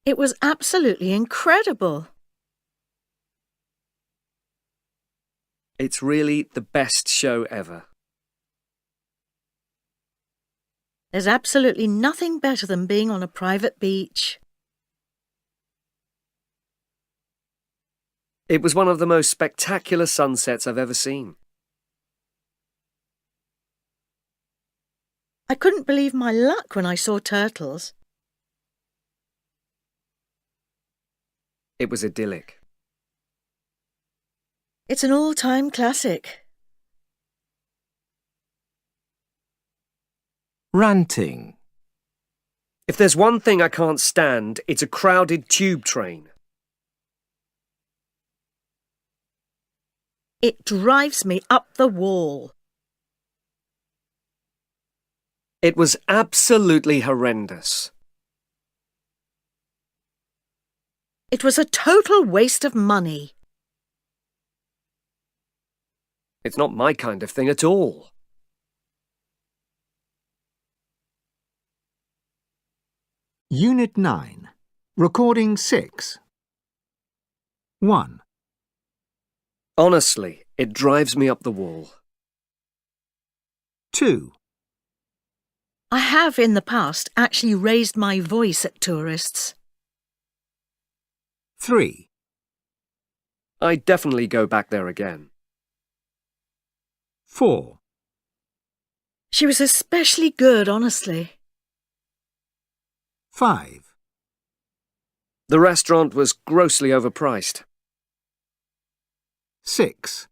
It was absolutely incredible. It's really the best show ever. There's absolutely nothing better than being on a private beach. It was one of the most spectacular sunsets I've ever seen. I couldn't believe my luck when I saw turtles. It was idyllic. It's an all-time classic. Ranting. If there's one thing I can't stand, it's a crowded tube train. It drives me up the wall. It was absolutely horrendous. It was a total waste of money. It's not my kind of thing at all. Unit 9. Recording 6. 1. Honestly, it drives me up the wall. 2. I have in the past actually raised my voice at tourists. 3. I'd definitely go back there again. 4. She was especially good, honestly. 5. The restaurant was grossly overpriced. 6.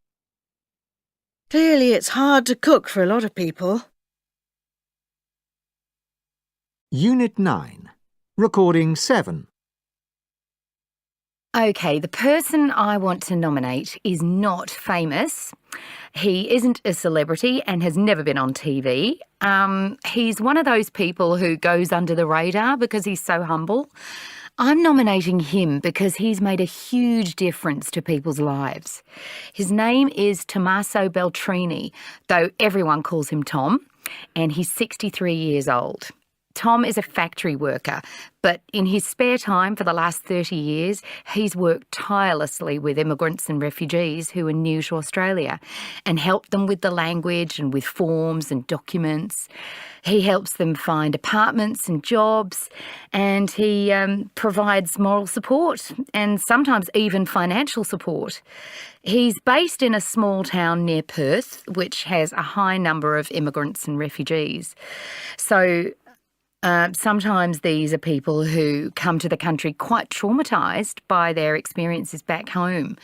Clearly, it's hard to cook for a lot of people. Unit 9. Recording 7. OK, the person I want to nominate is not famous. He isn't a celebrity and has never been on TV. He's one of those people who goes under the radar because he's so humble. I'm nominating him because he's made a huge difference to people's lives. His name is Tommaso Beltrini, though everyone calls him Tom, and he's 63 years old. Tom is a factory worker, but in his spare time for the last 30 years, he's worked tirelessly with immigrants and refugees who are new to Australia and helped them with the language and with forms and documents. He helps them find apartments and jobs, and he provides moral support and sometimes even financial support. He's based in a small town near Perth, which has a high number of immigrants and refugees. So sometimes these are people who come to the country quite traumatised by their experiences back home.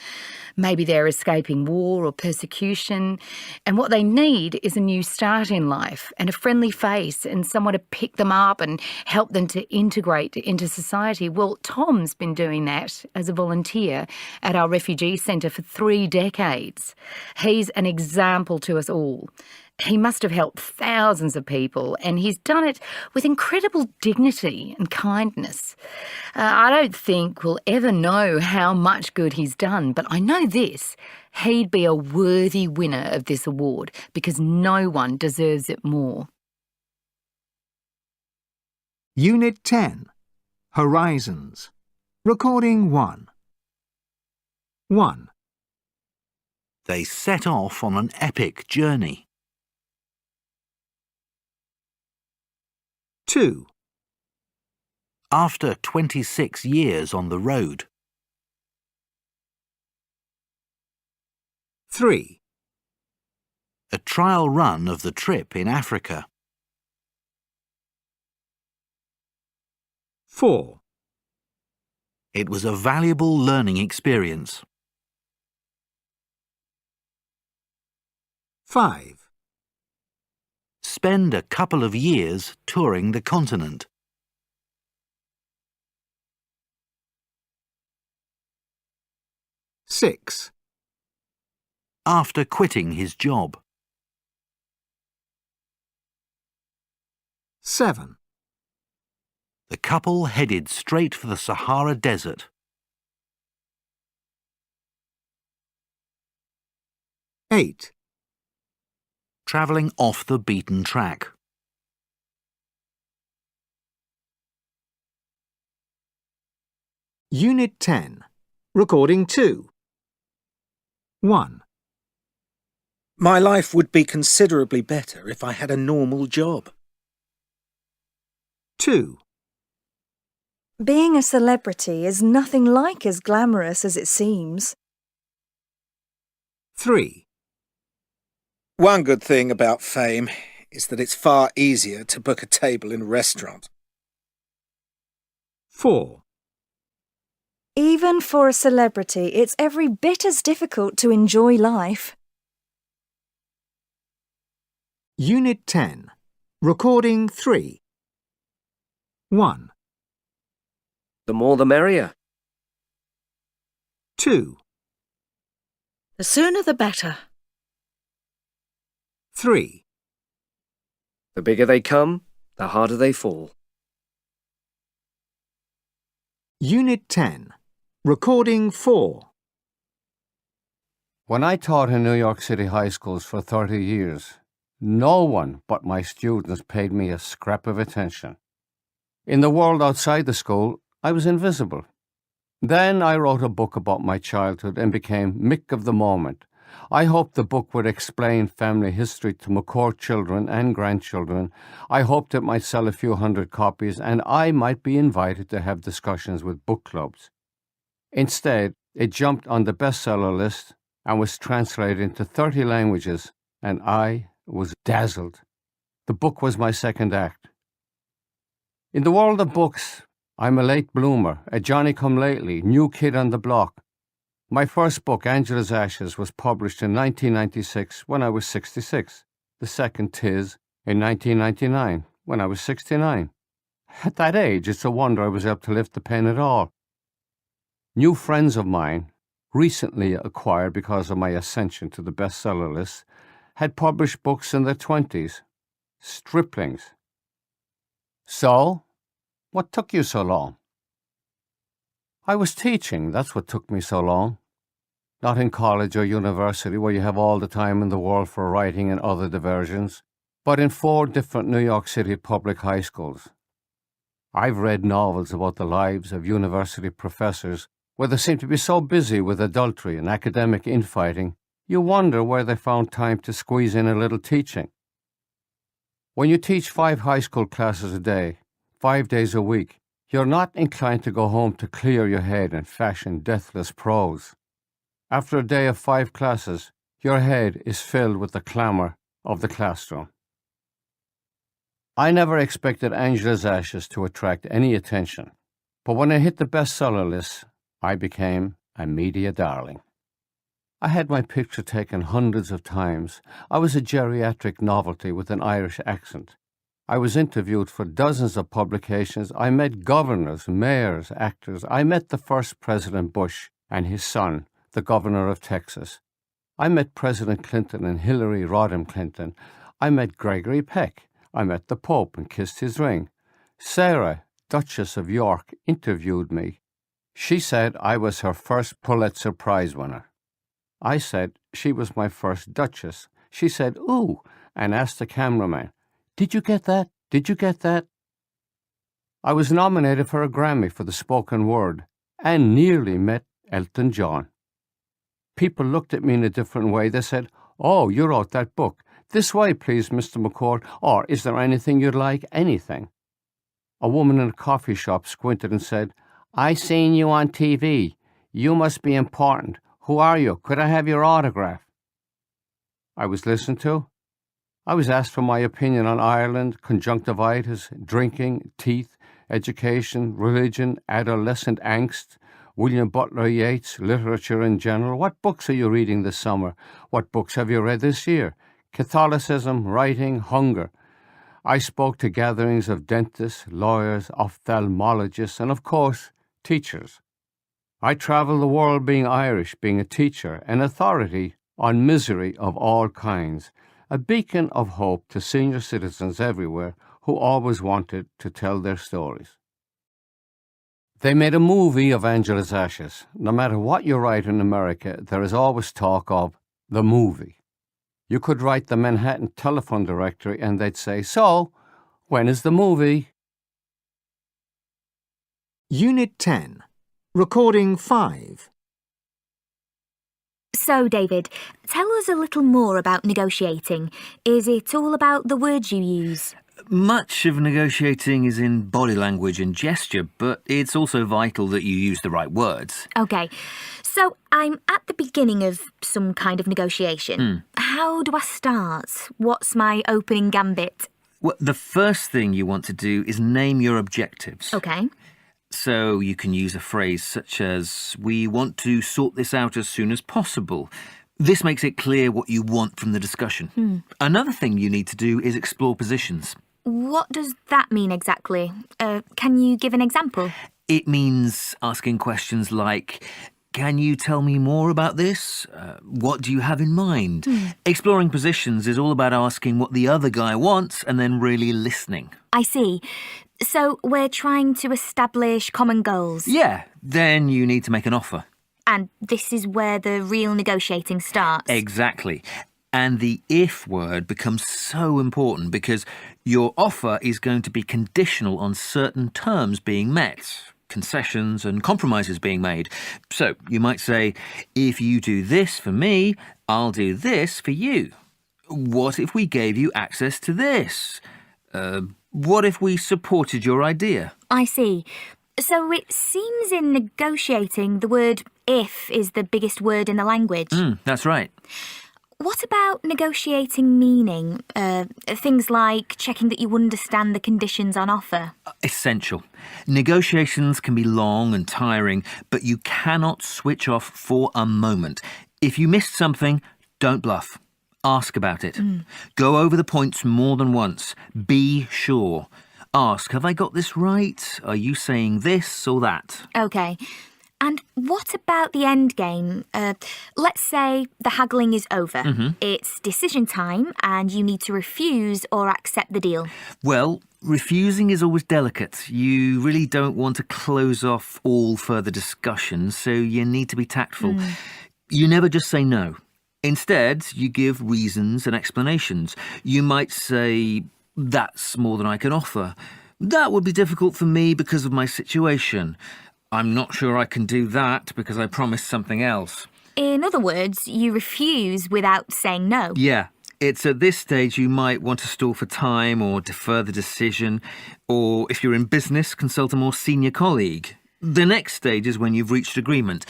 Maybe they're escaping war or persecution, and what they need is a new start in life and a friendly face and someone to pick them up and help them to integrate into society. Well, Tom's been doing that as a volunteer at our refugee centre for 3 decades. He's an example to us all. He must have helped thousands of people, and he's done it with incredible dignity and kindness. I don't think we'll ever know how much good he's done, but I know this: he'd be a worthy winner of this award because no one deserves it more. Unit 10. Horizons. Recording 1. 1. They set off on an epic journey. 2. After 26 years on the road. 3. A trial run of the trip in Africa. 4. It was a valuable learning experience. 5. Spend a couple of years touring the continent. 6. After quitting his job. 7. The couple headed straight for the Sahara Desert. 8. Travelling off the beaten track. Unit 10. Recording 2. 1. My life would be considerably better if I had a normal job. 2. Being a celebrity is nothing like as glamorous as it seems. 3. One good thing about fame is that it's far easier to book a table in a restaurant. 4. Even for a celebrity, it's every bit as difficult to enjoy life. Unit 10. Recording 3. 1. The more the merrier. 2. The sooner the better. 3. The bigger they come, the harder they fall. Unit 10. Recording 4. When I taught in New York City high schools for 30 years, no one but my students paid me a scrap of attention. In the world outside the school, I was invisible. Then I wrote a book about my childhood and became Mick of the Moment. I hoped the book would explain family history to McCourt children and grandchildren. I hoped it might sell a few hundred copies and I might be invited to have discussions with book clubs. Instead, it jumped on the bestseller list and was translated into 30 languages, and I was dazzled. The book was my second act. In the world of books, I'm a late bloomer, a Johnny-come-lately, new kid on the block. My first book, Angela's Ashes, was published in 1996 when I was 66. The second, Tis, in 1999 when I was 69. At that age, it's a wonder I was able to lift the pen at all. New friends of mine, recently acquired because of my ascension to the bestseller list, had published books in their 20s. Striplings. So, what took you so long? I was teaching, that's what took me so long. Not in college or university where you have all the time in the world for writing and other diversions, but in 4 different New York City public high schools. I've read novels about the lives of university professors where they seem to be so busy with adultery and academic infighting, you wonder where they found time to squeeze in a little teaching. When you teach 5 high school classes a day, 5 days a week, you're not inclined to go home to clear your head and fashion deathless prose. After a day of 5 classes, your head is filled with the clamour of the classroom. I never expected Angela's Ashes to attract any attention, but when I hit the bestseller list, I became a media darling. I had my picture taken hundreds of times. I was a geriatric novelty with an Irish accent. I was interviewed for dozens of publications. I met governors, mayors, actors. I met the first President Bush and his son, the governor of Texas. I met President Clinton and Hillary Rodham Clinton. I met Gregory Peck. I met the Pope and kissed his ring. Sarah, Duchess of York, interviewed me. She said I was her first Pulitzer Prize winner. I said she was my first Duchess. She said, ooh, and asked the cameraman, did you get that? Did you get that? I was nominated for a Grammy for the spoken word and nearly met Elton John. People looked at me in a different way. They said, oh, you wrote that book. This way, please, Mr. McCourt, or is there anything you'd like? Anything. A woman in a coffee shop squinted and said, I seen you on TV. You must be important. Who are you? Could I have your autograph? I was listened to. I was asked for my opinion on Ireland, conjunctivitis, drinking, teeth, education, religion, adolescent angst, William Butler Yeats, literature in general. What books are you reading this summer? What books have you read this year? Catholicism, writing, hunger. I spoke to gatherings of dentists, lawyers, ophthalmologists, and of course, teachers. I traveled the world being Irish, being a teacher, an authority on misery of all kinds, a beacon of hope to senior citizens everywhere who always wanted to tell their stories. They made a movie of Angela's Ashes. No matter what you write in America, there is always talk of the movie. You could write the Manhattan telephone directory and they'd say, so, when is the movie? Unit 10. Recording 5. So, David, tell us a little more about negotiating. Is it all about the words you use? Much of negotiating is in body language and gesture, but it's also vital that you use the right words. OK, so I'm at the beginning of some kind of negotiation. How do I start? What's my opening gambit? Well, the first thing you want to do is name your objectives. OK. So you can use a phrase such as, we want to sort this out as soon as possible. This makes it clear what you want from the discussion. Another thing you need to do is explore positions. What does that mean exactly? Can you give an example? It means asking questions like, can you tell me more about this? What do you have in mind? Exploring positions is all about asking what the other guy wants and then really listening. I see. So we're trying to establish common goals. Yeah, then you need to make an offer. And this is where the real negotiating starts. Exactly. And the if word becomes so important because your offer is going to be conditional on certain terms being met, concessions and compromises being made. So you might say, if you do this for me, I'll do this for you. What if we gave you access to this? What if we supported your idea? I see. So it seems in negotiating, the word if is the biggest word in the language. That's right. What about negotiating meaning? Things like checking that you understand the conditions on offer. Essential. Negotiations can be long and tiring, but you cannot switch off for a moment. If you missed something, don't bluff. Ask about it. Go over the points more than once. Be sure. Ask, have I got this right? Are you saying this or that? OK. And what about the end game? Let's say the haggling is over. It's decision time and you need to refuse or accept the deal. Well, refusing is always delicate. You really don't want to close off all further discussions, so you need to be tactful. You never just say no. Instead, you give reasons and explanations. You might say, that's more than I can offer. That would be difficult for me because of my situation. I'm not sure I can do that because I promised something else. In other words, you refuse without saying no. Yeah. It's at this stage you might want to stall for time or defer the decision, or if you're in business, consult a more senior colleague. The next stage is when you've reached agreement.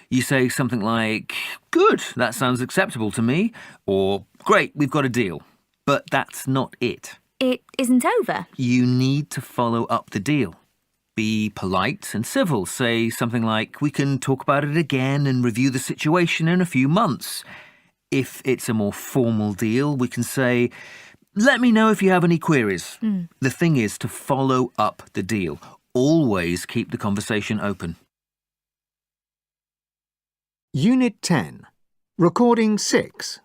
You say something like, good, that sounds acceptable to me, or great, we've got a deal. But that's not it. It isn't over. You need to follow up the deal. Be polite and civil. Say something like, we can talk about it again and review the situation in a few months. If it's a more formal deal, we can say, let me know if you have any queries. The thing is to follow up the deal. Always keep the conversation open. Unit 10. Recording 6.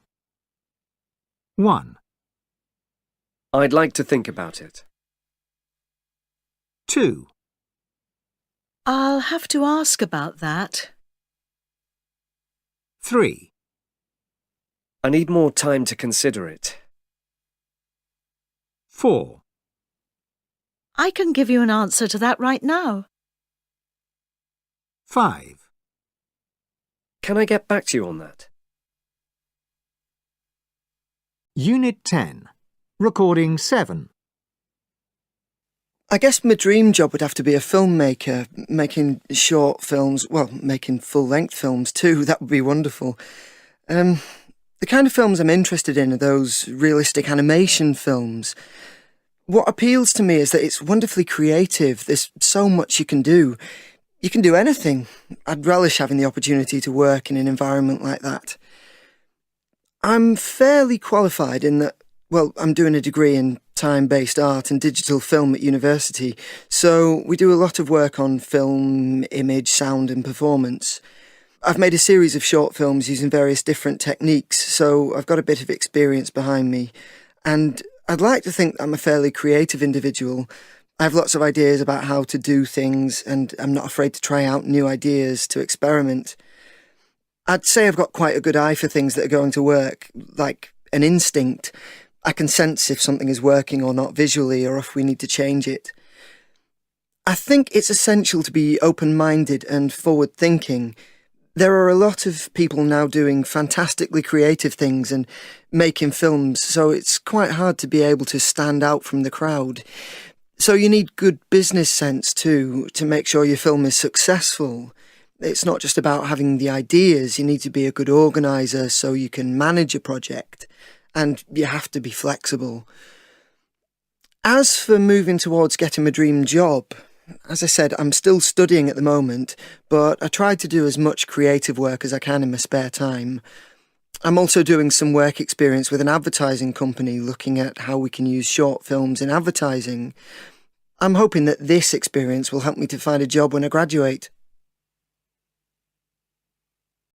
1, I'd like to think about it. 2, I'll have to ask about that. 3, I need more time to consider it. 4, I can give you an answer to that right now. 5, Can I get back to you on that? Unit 10. Recording 7. I guess my dream job would have to be a filmmaker, making short films, well, making full-length films too. That would be wonderful. The kind of films I'm interested in are those realistic animation films. What appeals to me is that it's wonderfully creative. There's so much you can do. You can do anything. I'd relish having the opportunity to work in an environment like that. I'm fairly qualified in that, well, I'm doing a degree in time-based art and digital film at university, so we do a lot of work on film, image, sound and performance. I've made a series of short films using various different techniques, so I've got a bit of experience behind me. And I'd like to think that I'm a fairly creative individual. I have lots of ideas about how to do things, and I'm not afraid to try out new ideas, to experiment. I'd say I've got quite a good eye for things that are going to work, like an instinct. I can sense if something is working or not visually, or if we need to change it. I think it's essential to be open-minded and forward-thinking. There are a lot of people now doing fantastically creative things and making films, so it's quite hard to be able to stand out from the crowd. So you need good business sense too, to make sure your film is successful. It's not just about having the ideas, you need to be a good organiser so you can manage a project. And you have to be flexible. As for moving towards getting my dream job, as I said, I'm still studying at the moment, but I try to do as much creative work as I can in my spare time. I'm also doing some work experience with an advertising company looking at how we can use short films in advertising. I'm hoping that this experience will help me to find a job when I graduate.